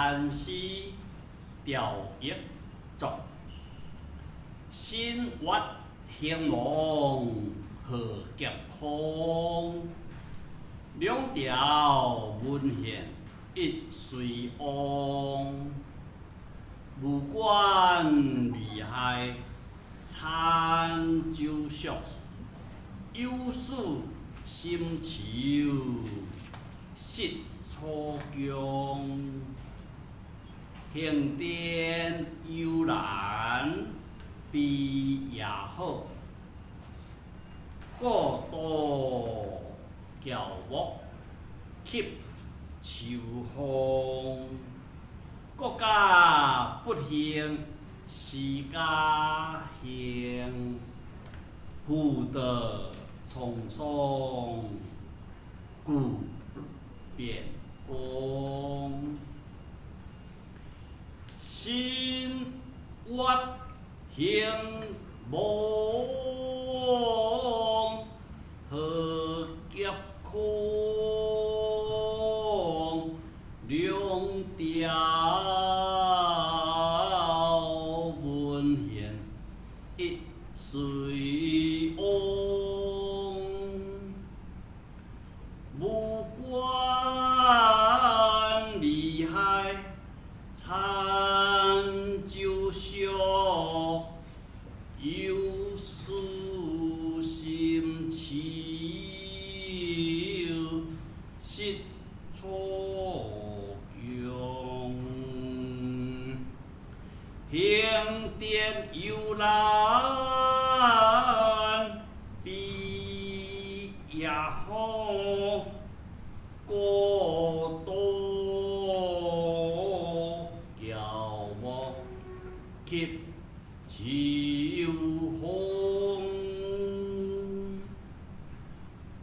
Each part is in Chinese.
山西调役作，新月兴隆贺劫空，两条文献一随翁。无关利害参酒宿，有事心愁失初疆。行殿悠然比也好，过度骄傲吸秋风。国家不兴，私家兴，福德匆匆，故变公。新月兴隆，贺劫空，两条文献一随翁，无关利害参酒宿，有事心愁失初疆。行殿悠然比也好，过度骄傲吸秋风。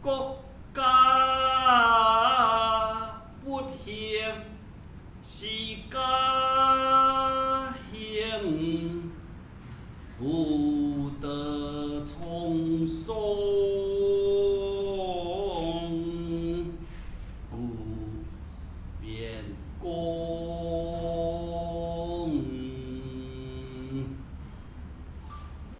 国家不兴，私家兴，福德匆匆。